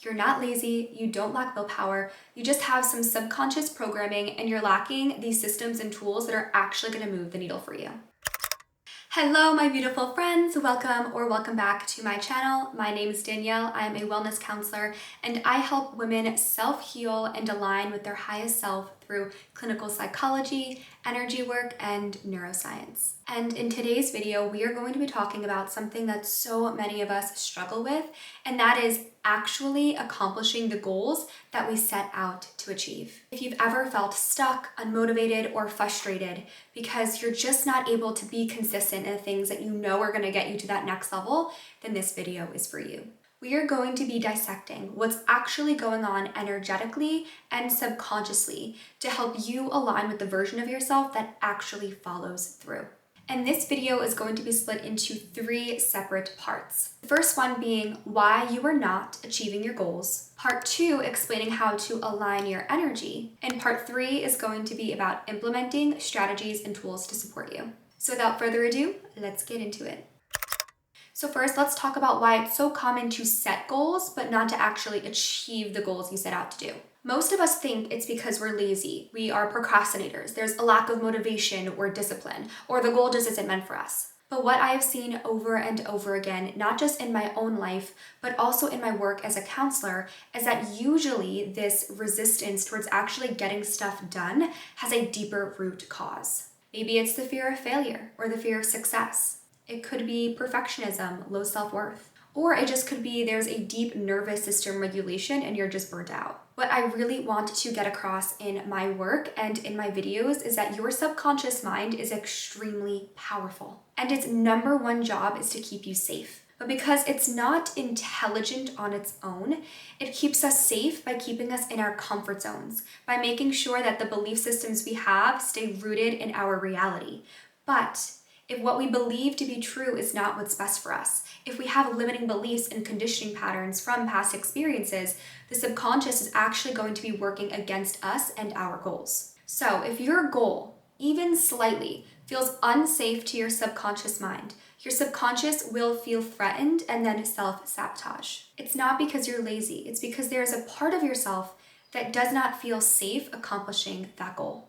You're not lazy, you don't lack willpower, you just have some subconscious programming and you're lacking these systems and tools that are actually going to move the needle for you. Hello, my beautiful friends. Welcome back to my channel. My name is Danielle. I am a wellness counselor and I help women self-heal and align with their highest self through clinical psychology, energy work, and neuroscience. And in today's video, we are going to be talking about something that so many of us struggle with, and that is actually accomplishing the goals that we set out to achieve. If you've ever felt stuck, unmotivated, or frustrated because you're just not able to be consistent in the things that you know are going to get you to that next level, then this video is for you. We are going to be dissecting what's actually going on energetically and subconsciously to help you align with the version of yourself that actually follows through. And this video is going to be split into 3 separate parts. The first one being why you are not achieving your goals. Part 2, explaining how to align your energy. And part 3 is going to be about implementing strategies and tools to support you. So without further ado, let's get into it. So first, let's talk about why it's so common to set goals, but not to actually achieve the goals you set out to do. Most of us think it's because we're lazy. We are procrastinators. There's a lack of motivation or discipline, or the goal just isn't meant for us. But what I have seen over and over again, not just in my own life, but also in my work as a counselor, is that usually this resistance towards actually getting stuff done has a deeper root cause. Maybe it's the fear of failure or the fear of success. It could be perfectionism, low self-worth, or it just could be there's a deep nervous system regulation and you're just burnt out. What I really want to get across in my work and in my videos is that your subconscious mind is extremely powerful, and its number one job is to keep you safe. But because it's not intelligent on its own, it keeps us safe by keeping us in our comfort zones, by making sure that the belief systems we have stay rooted in our reality. But if what we believe to be true is not what's best for us, if we have limiting beliefs and conditioning patterns from past experiences, the subconscious is actually going to be working against us and our goals. So if your goal, even slightly, feels unsafe to your subconscious mind, your subconscious will feel threatened and then self-sabotage. It's not because you're lazy, it's because there is a part of yourself that does not feel safe accomplishing that goal.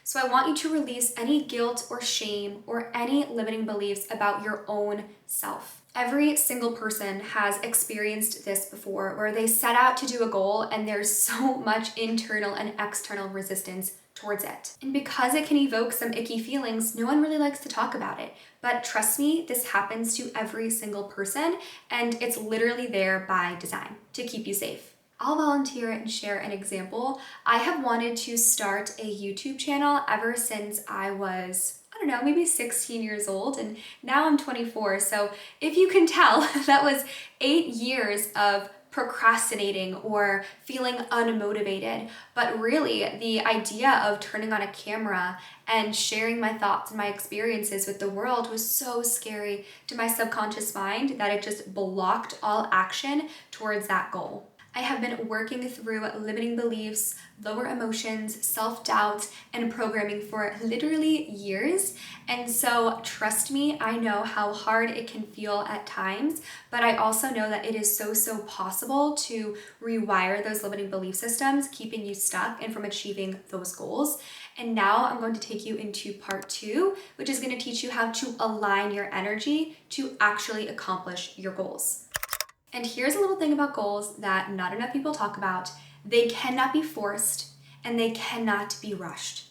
So I want you to release any guilt or shame or any limiting beliefs about your own self. Every single person has experienced this before, where they set out to do a goal and there's so much internal and external resistance towards it. And because it can evoke some icky feelings, no one really likes to talk about it. But trust me, this happens to every single person, and it's literally there by design to keep you safe. I'll volunteer and share an example. I have wanted to start a YouTube channel ever since I was, maybe 16 years old, and now I'm 24. So if you can tell, that was 8 years of procrastinating or feeling unmotivated. But really, the idea of turning on a camera and sharing my thoughts and my experiences with the world was so scary to my subconscious mind that it just blocked all action towards that goal. I have been working through limiting beliefs, lower emotions, self-doubt, and programming for literally years. And so trust me, I know how hard it can feel at times, but I also know that it is so possible to rewire those limiting belief systems, keeping you stuck and from achieving those goals. And now I'm going to take you into part 2, which is going to teach you how to align your energy to actually accomplish your goals. And here's a little thing about goals that not enough people talk about. They cannot be forced and they cannot be rushed.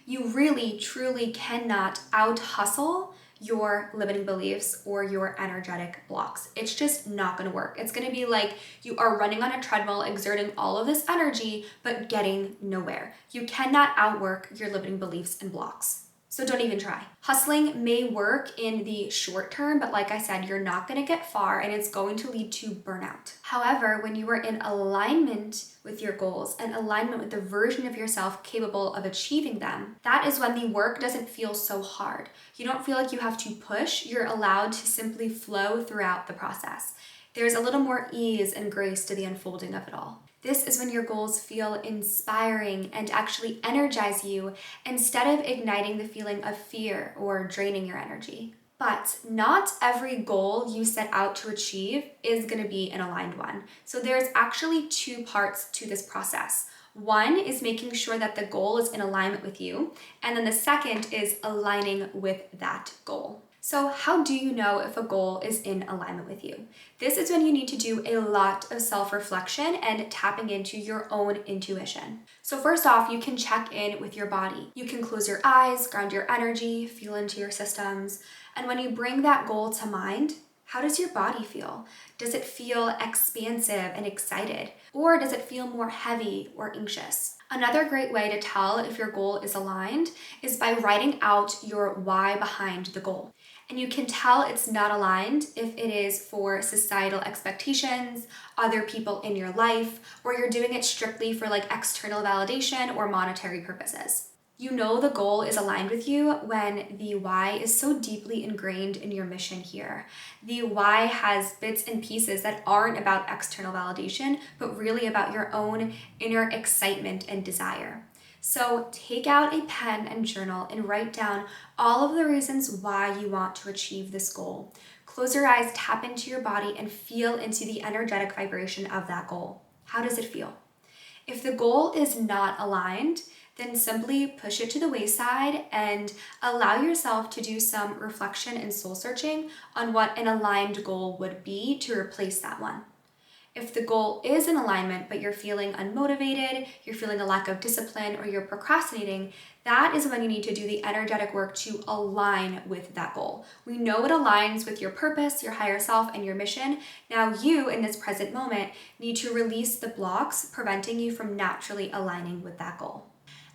You really, truly cannot out-hustle your limiting beliefs or your energetic blocks. It's just not gonna work. It's gonna be like you are running on a treadmill, exerting all of this energy, but getting nowhere. You cannot outwork your limiting beliefs and blocks. So don't even try. Hustling may work in the short term, but like I said, you're not gonna get far and it's going to lead to burnout. However, when you are in alignment with your goals and alignment with the version of yourself capable of achieving them, that is when the work doesn't feel so hard. You don't feel like you have to push, you're allowed to simply flow throughout the process. There's a little more ease and grace to the unfolding of it all. This is when your goals feel inspiring and actually energize you instead of igniting the feeling of fear or draining your energy. But not every goal you set out to achieve is going to be an aligned one. So there's actually two parts to this process. One is making sure that the goal is in alignment with you, and then the second is aligning with that goal. So how do you know if a goal is in alignment with you? This is when you need to do a lot of self-reflection and tapping into your own intuition. So first off, you can check in with your body. You can close your eyes, ground your energy, feel into your systems. And when you bring that goal to mind, how does your body feel? Does it feel expansive and excited? Or does it feel more heavy or anxious? Another great way to tell if your goal is aligned is by writing out your why behind the goal. And you can tell it's not aligned if it is for societal expectations, other people in your life, or you're doing it strictly for like external validation or monetary purposes. You know the goal is aligned with you when the why is so deeply ingrained in your mission here. The why has bits and pieces that aren't about external validation, but really about your own inner excitement and desire. So take out a pen and journal and write down all of the reasons why you want to achieve this goal. Close your eyes, tap into your body, and feel into the energetic vibration of that goal. How does it feel? If the goal is not aligned, then simply push it to the wayside and allow yourself to do some reflection and soul searching on what an aligned goal would be to replace that one. If the goal is in alignment, but you're feeling unmotivated, you're feeling a lack of discipline, or you're procrastinating, that is when you need to do the energetic work to align with that goal. We know it aligns with your purpose, your higher self, and your mission. Now you, in this present moment, need to release the blocks preventing you from naturally aligning with that goal.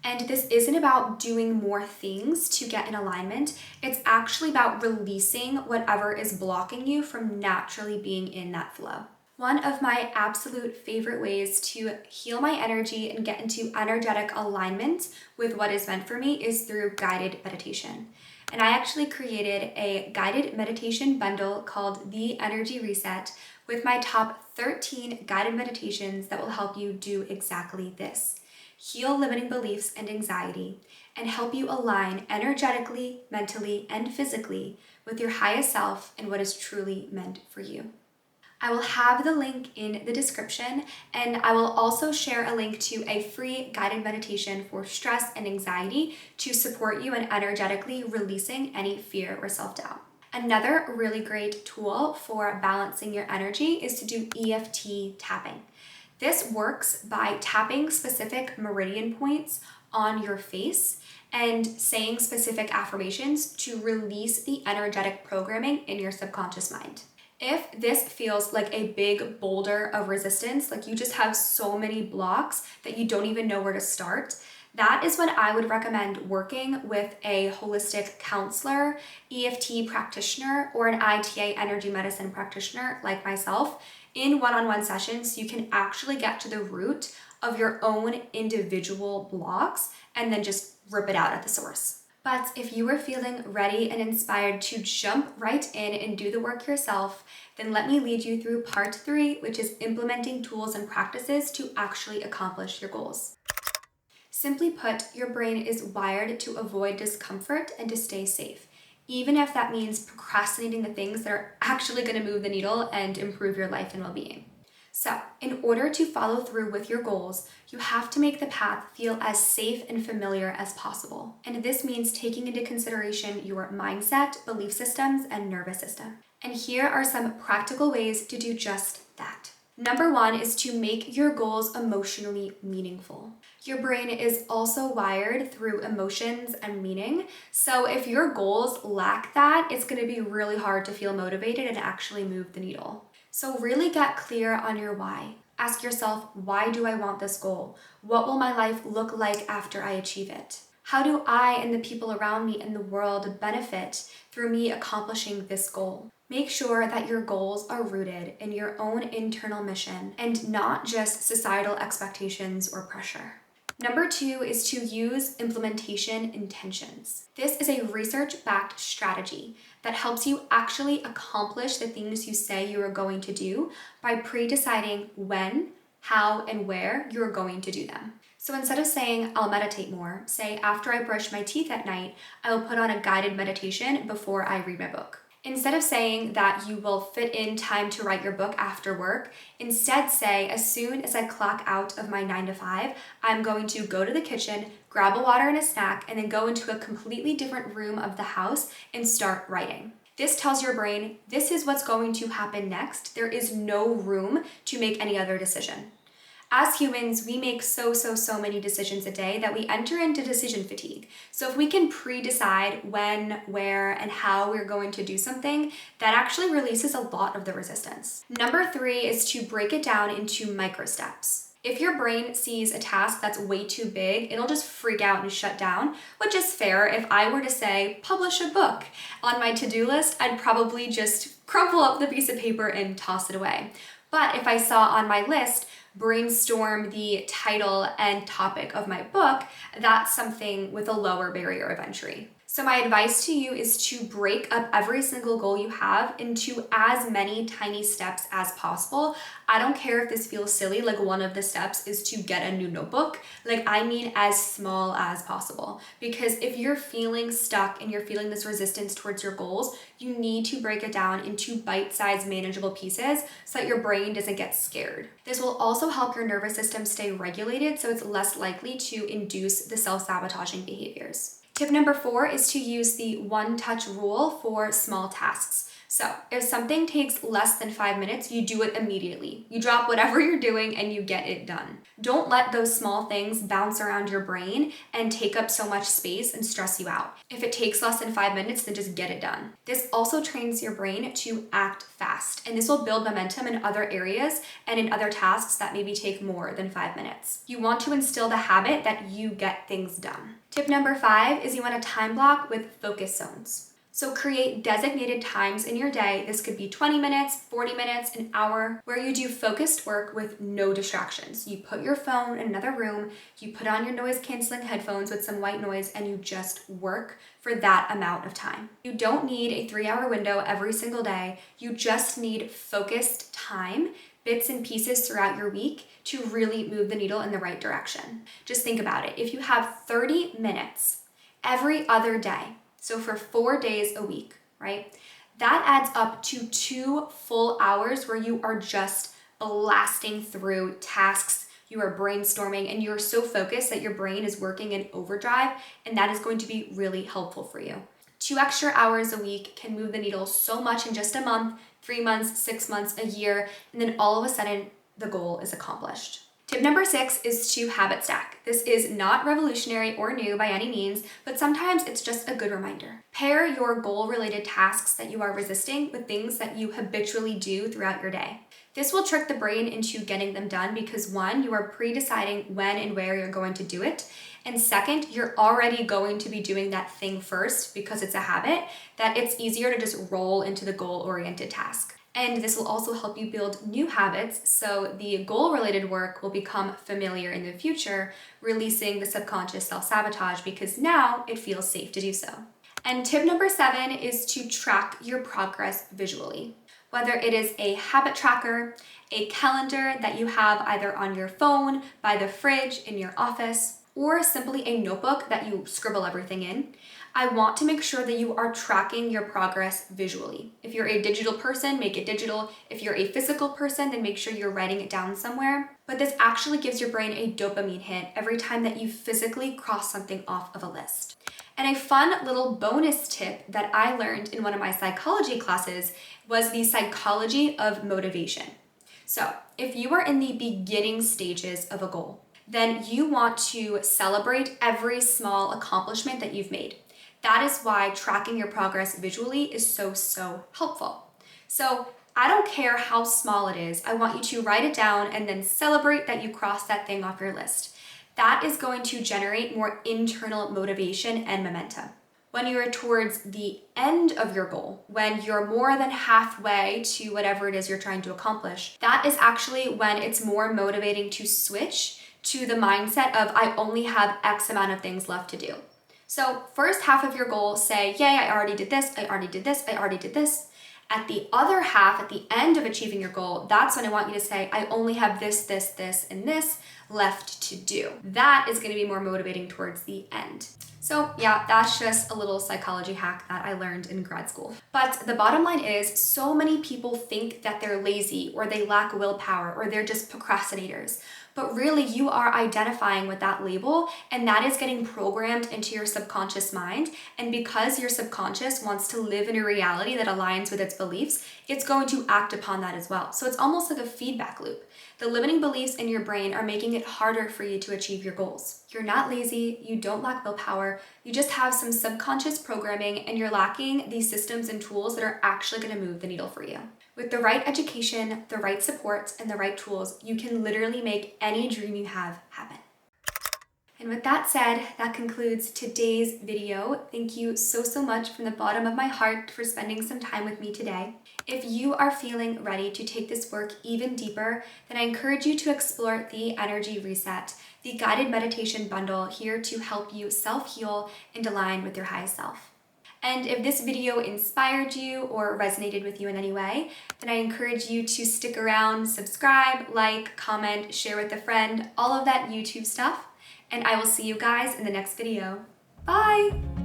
And this isn't about doing more things to get in alignment. It's actually about releasing whatever is blocking you from naturally being in that flow. One of my absolute favorite ways to heal my energy and get into energetic alignment with what is meant for me is through guided meditation. And I actually created a guided meditation bundle called The Energy Reset with my top 13 guided meditations that will help you do exactly this. Heal limiting beliefs and anxiety, and help you align energetically, mentally, and physically with your highest self and what is truly meant for you. I will have the link in the description, and I will also share a link to a free guided meditation for stress and anxiety to support you in energetically releasing any fear or self-doubt. Another really great tool for balancing your energy is to do EFT tapping. This works by tapping specific meridian points on your face and saying specific affirmations to release the energetic programming in your subconscious mind. If this feels like a big boulder of resistance, like you just have so many blocks that you don't even know where to start, that is when I would recommend working with a holistic counselor, EFT practitioner, or an ITA energy medicine practitioner like myself in one-on-one sessions. So you can actually get to the root of your own individual blocks and then just rip it out at the source. But if you are feeling ready and inspired to jump right in and do the work yourself, then let me lead you through part 3, which is implementing tools and practices to actually accomplish your goals. Simply put, your brain is wired to avoid discomfort and to stay safe, even if that means procrastinating the things that are actually going to move the needle and improve your life and well-being. So, in order to follow through with your goals, you have to make the path feel as safe and familiar as possible. And this means taking into consideration your mindset, belief systems, and nervous system. And here are some practical ways to do just that. Number 1 is to make your goals emotionally meaningful. Your brain is also wired through emotions and meaning. So if your goals lack that, it's going to be really hard to feel motivated and actually move the needle. So really get clear on your why. Ask yourself, why do I want this goal? What will my life look like after I achieve it? How do I and the people around me in the world benefit through me accomplishing this goal? Make sure that your goals are rooted in your own internal mission and not just societal expectations or pressure. Number 2 is to use implementation intentions. This is a research-backed strategy that helps you actually accomplish the things you say you are going to do by pre-deciding when, how, and where you are going to do them. So instead of saying, I'll meditate more, say after I brush my teeth at night, I will put on a guided meditation before I read my book. Instead of saying that you will fit in time to write your book after work, instead say, as soon as I clock out of my 9 to 5, I'm going to go to the kitchen, grab a water and a snack, and then go into a completely different room of the house and start writing. This tells your brain, this is what's going to happen next. There is no room to make any other decision. As humans, we make so many decisions a day that we enter into decision fatigue. So if we can pre-decide when, where, and how we're going to do something, that actually releases a lot of the resistance. Number 3 is to break it down into micro steps. If your brain sees a task that's way too big, it'll just freak out and shut down, which is fair. If I were to say, publish a book on my to-do list, I'd probably just crumple up the piece of paper and toss it away. But if I saw on my list, brainstorm the title and topic of my book, that's something with a lower barrier of entry. So my advice to you is to break up every single goal you have into as many tiny steps as possible. I don't care if this feels silly, like one of the steps is to get a new notebook. Like I mean as small as possible. Because if you're feeling stuck and you're feeling this resistance towards your goals, you need to break it down into bite-sized manageable pieces so that your brain doesn't get scared. This will also help your nervous system stay regulated so it's less likely to induce the self-sabotaging behaviors. Tip number 4 is to use the one-touch rule for small tasks. So if something takes less than 5 minutes, you do it immediately. You drop whatever you're doing and you get it done. Don't let those small things bounce around your brain and take up so much space and stress you out. If it takes less than 5 minutes, then just get it done. This also trains your brain to act fast, and this will build momentum in other areas and in other tasks that maybe take more than 5 minutes. You want to instill the habit that you get things done. Tip number 5 is you want a time block with focus zones. So create designated times in your day. This could be 20 minutes, 40 minutes, an hour, where you do focused work with no distractions. You put your phone in another room, you put on your noise canceling headphones with some white noise, and you just work for that amount of time. You don't need a 3-hour window every single day. You just need focused time, bits and pieces throughout your week to really move the needle in the right direction. Just think about it. If you have 30 minutes every other day, so for 4 days a week, right? That adds up to 2 full hours where you are just blasting through tasks, you are brainstorming, and you're so focused that your brain is working in overdrive, and that is going to be really helpful for you. 2 extra hours a week can move the needle so much in just a month, 3 months, 6 months, a year, and then all of a sudden the goal is accomplished. Tip number 6 is to habit stack. This is not revolutionary or new by any means, but sometimes it's just a good reminder. Pair your goal-related tasks that you are resisting with things that you habitually do throughout your day. This will trick the brain into getting them done because 1, you are pre-deciding when and where you're going to do it, and 2nd, you're already going to be doing that thing first because it's a habit, that it's easier to just roll into the goal-oriented task. And this will also help you build new habits, so the goal-related work will become familiar in the future, releasing the subconscious self-sabotage because now it feels safe to do so. And tip number 7 is to track your progress visually. Whether it is a habit tracker, a calendar that you have either on your phone, by the fridge, in your office, or simply a notebook that you scribble everything in, I want to make sure that you are tracking your progress visually. If you're a digital person, make it digital. If you're a physical person, then make sure you're writing it down somewhere. But this actually gives your brain a dopamine hit every time that you physically cross something off of a list. And a fun little bonus tip that I learned in one of my psychology classes was the psychology of motivation. So if you are in the beginning stages of a goal, then you want to celebrate every small accomplishment that you've made. That is why tracking your progress visually is so helpful. So I don't care how small it is, I want you to write it down and then celebrate that you crossed that thing off your list. That is going to generate more internal motivation and momentum. When you're towards the end of your goal, when you're more than halfway to whatever it is you're trying to accomplish, that is actually when it's more motivating to switch to the mindset of I only have X amount of things left to do. So first half of your goal, say, yay, I already did this, I already did this, I already did this. At the other half, at the end of achieving your goal, that's when I want you to say, I only have this, and this left to do. That is going to be more motivating towards the end. So yeah, that's just a little psychology hack that I learned in grad school. But the bottom line is, so many people think that they're lazy or they lack willpower or they're just procrastinators. But really, you are identifying with that label, and that is getting programmed into your subconscious mind. And because your subconscious wants to live in a reality that aligns with its beliefs, it's going to act upon that as well. So it's almost like a feedback loop. The limiting beliefs in your brain are making it harder for you to achieve your goals. You're not lazy, you don't lack willpower, you just have some subconscious programming and you're lacking these systems and tools that are actually going to move the needle for you. With the right education, the right support, and the right tools, you can literally make any dream you have happen. And with that said, that concludes today's video. Thank you so much from the bottom of my heart for spending some time with me today. If you are feeling ready to take this work even deeper, then I encourage you to explore the Energy Reset, the guided meditation bundle here to help you self-heal and align with your highest self. And if this video inspired you or resonated with you in any way, then I encourage you to stick around, subscribe, like, comment, share with a friend, all of that YouTube stuff. And I will see you guys in the next video. Bye!